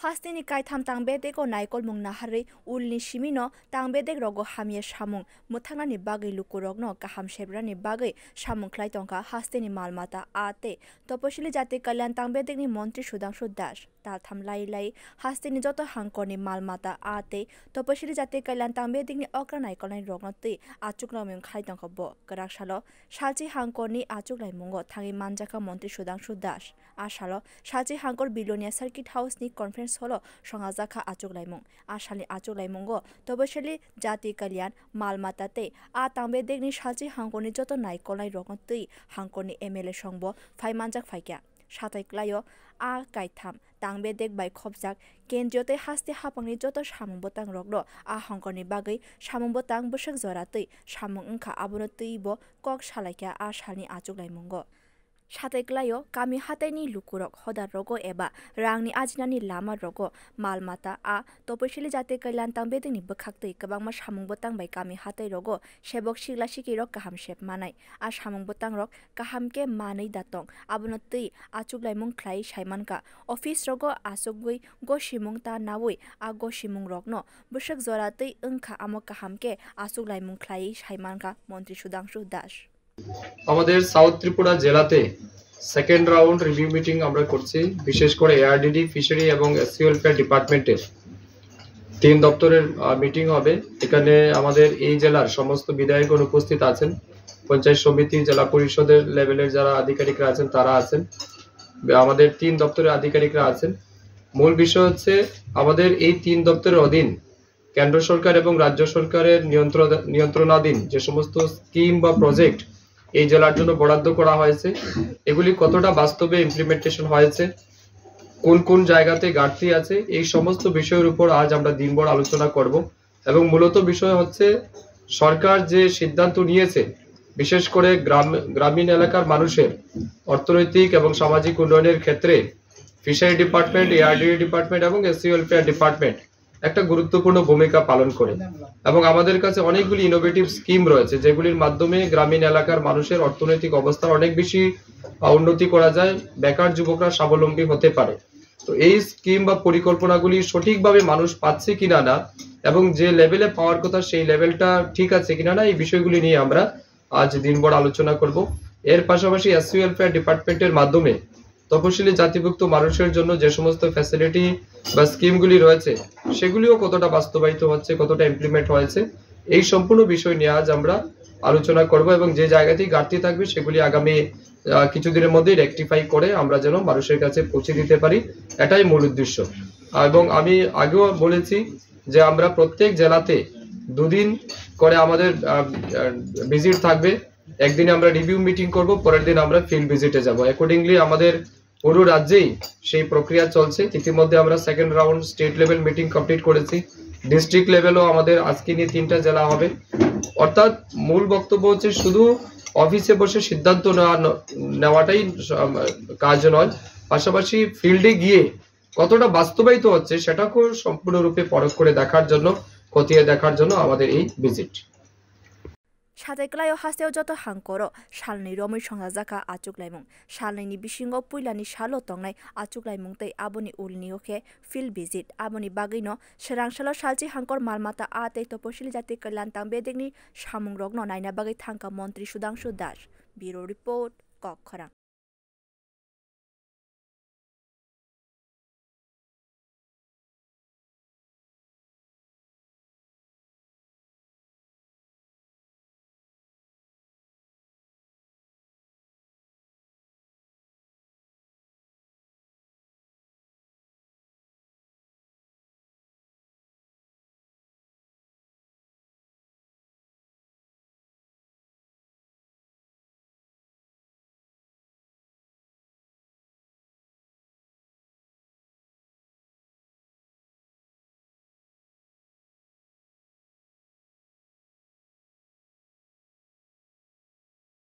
hastini kai tham tangbedek o naikol mung nahari ulni simino tangbedek rogo hamye samung muthangani bagai lukurokno kaham shebrani bagai samung khlai tongka hastini malmata ate toposili jati kalyan tangbedek ni মন্ত্রী সুধাংশু দাস তাল থাম লাই hastini joto hangkoni malmata ate toposili jati kalyan tangbedek ni okra naikolnai rognoti achuklamung khlai tongka bo karak salo salchi hangkoni achuklai mungo thangi manjaka মন্ত্রী Sudhanshu Das asalo salchi hangkor bilonia circuit house ni conference holo songajaka achuglaimung asali achuglaimungo toposili jati kalyan malmatate a tangbedek ni salchi hangkoni joto naikolnai rognoti hangkoni mla songbo phaimanjak phaikya সাতাই ক্লাইও আ কাইথাম তাংবেদেক বাই খবজাক কেন্দ্রীয়তে হাস্তে হাপাংনি যত সামুং বতাং রগলো আ হংকরনি বাগৈ সামুং বতাং বসক জরাতৈ সামুং ওংখা আবনতৈব কক সালাইকা আ সালনি আচুগলাইমুঙ্গ সাতাই ক্লাইও কামি হাতাইনি লুকুরক হদার রগো এবা রাংনি আজিনানি লামা রগো মালমাতা আ তপসিলি জাতে কৈলান তাংবেদেকনি বখাকতৈ কবাংমা সামুং বতাং বাই কামি হাতাই রগো সেবক সিগলা সিকি রক কাহাম শেপ মানাই আ সামুং বতাং রক কাহামকে মাनै দাতং আবনতৈ আচুগলাইমুং খ্লাই সাইমানকা অফিস রগো আসুগৈ গসিমুং তা নাওই আ গসিমুং রকনো বসক জরাতৈ ওংখা আমক কাহামকে আচুগলাইমুং খ্লাই সাইমানকা মন্ত্রী সুধাংশু দাস আমাদের সাউথ ত্রিপুরা জেলাতে সেকেন্ড রাউন্ড রিভিউ মিটিং আমরা করছি বিশেষ করে এআরডিডি ফিশারি এবং এসসি ওয়েলফেয়ার ডিপার্টমেন্টের 3 দপ্তরের মিটিং হবে এখানে আমাদের এই জেলার সমস্ত বিধায়কগণ উপস্থিত আছেন পঞ্চায়েত সমিতি জেলা পরিষদের লেভেলের যারা আধিকারিকরা আছেন তারা আছেন আমাদের 3 দপ্তরের আধিকারিকরা আছেন মূল বিষয় হচ্ছে আমাদের এই 3 দপ্তরের অধীন কেন্দ্র সরকার এবং রাজ্য সরকারের নিয়ন্ত্রণাধীন যে সমস্ত স্কিম বা প্রজেক্ট এই জেলার জন্য বরাদ্দ করা হয়েছে এগুলি কতটা বাস্তবে ইমপ্লিমেন্টেশন হয়েছে কোন কোন জায়গাতে ঘাটতি আছে এই সমস্ত বিষয়ের উপর আজ আমরা দিনভর আলোচনা করব এবং মূলত বিষয় হচ্ছে সরকার যে সিদ্ধান্ত নিয়েছে বিশেষ করে গ্রামীণ এলাকার মানুষের অর্থনৈতিক এবং সামাজিক উন্নয়নের ক্ষেত্রে ফিশারি ডিপার্টমেন্ট এআরডিডি ডিপার্টমেন্ট এবং এসসি ওয়েলফেয়ার ডিপার্টমেন্ট একটা গুরুত্বপূর্ণ ভূমিকা পালন করে এবং আমাদের কাছে অনেকগুলি ইনোভেটিভ স্কিম রয়েছে যেগুলির মাধ্যমে গ্রামীণ এলাকার মানুষের অর্থনৈতিক অবস্থা অনেক বেশি উন্নতি করা যায় বেকার যুবকরা স্বাবলম্বী হতে পারে তো এই স্কিম বা পরিকল্পনাগুলি সঠিকভাবে মানুষ পাচ্ছে কিনা না এবং যে লেভেলে পাওয়ার কথা সেই লেভেলটা ঠিক আছে কিনা না এই বিষয়গুলি নিয়ে আমরা আজ দিনভর আলোচনা করব এর পাশাপাশি এসসি ওয়েলফেয়ার ডিপার্টমেন্টের মাধ্যমে তপশিলি জাতিভুক্ত মানুষের জন্য যে সমস্ত ফ্যাসিলিটি বা স্কিমগুলি রয়েছে সেগুলিও কতটা বাস্তবায়িত হচ্ছে কতটা ইমপ্লিমেন্ট হয়েছে এই সম্পূর্ণ বিষয় নিয়ে আজ আমরা আলোচনা করব এবং যে জায়গাতেই ঘাটতি থাকবে সেগুলি আগামী কিছুদিনের মধ্যেই রেকটিফাই করে আমরা যেন মানুষের কাছে পৌঁছে দিতে পারি এটাই মূল উদ্দেশ্য এবং আমি আগেও বলেছি যে আমরা প্রত্যেক জেলাতে 2 দিন করে আমাদের ভিজিট থাকবে একদিন আমরা রিভিউ মিটিং করব পরের দিন আমরা ফিল্ড ভিজিটে যাব অ্যাকর্ডিংলি আমাদের পুরো রাজ্যেই সেই প্রক্রিয়া চলছে ইতিমধ্যে আমরা second round state level meeting complete করেছি ডিস্ট্রিক্ট লেভেলও আমাদের আজকে নিয়ে 3টা জেলা হবে অর্থাৎ মূল বক্তব্য হচ্ছে শুধু অফিসে বসে সিদ্ধান্ত নেওয়াটাই কাজ নয় পাশাপাশি ফিল্ডে গিয়ে কতটা বাস্তবায়িত হচ্ছে সেটাকেও সম্পূর্ণরূপে পরখ করে দেখার জন্য খতিয়ে দেখার জন্য আমাদের এই ভিজিট সাতাইক্লাইও হাস্তেও যত হাংকরো সালনি রमै সংজাকা আচুকলাইমুং সালনি বিসিঙ্গো পুইলানি সালো তংনাই আচুকলাইমুং তৈ আবনি উলনিওকে ফিল্ড ভিজিট আবনি বাগৈনো সেরাংসালো সালচি হাংকর মালমাতা আতৈ তপসিলি জাতি কল্যাণ তাংবেদেকনি সামুং রগনো নাইনা বাগৈ থাংকা মন্ত্রী সুধাংশু দাস ব্যুরো রিপোর্ট কক্ষরা।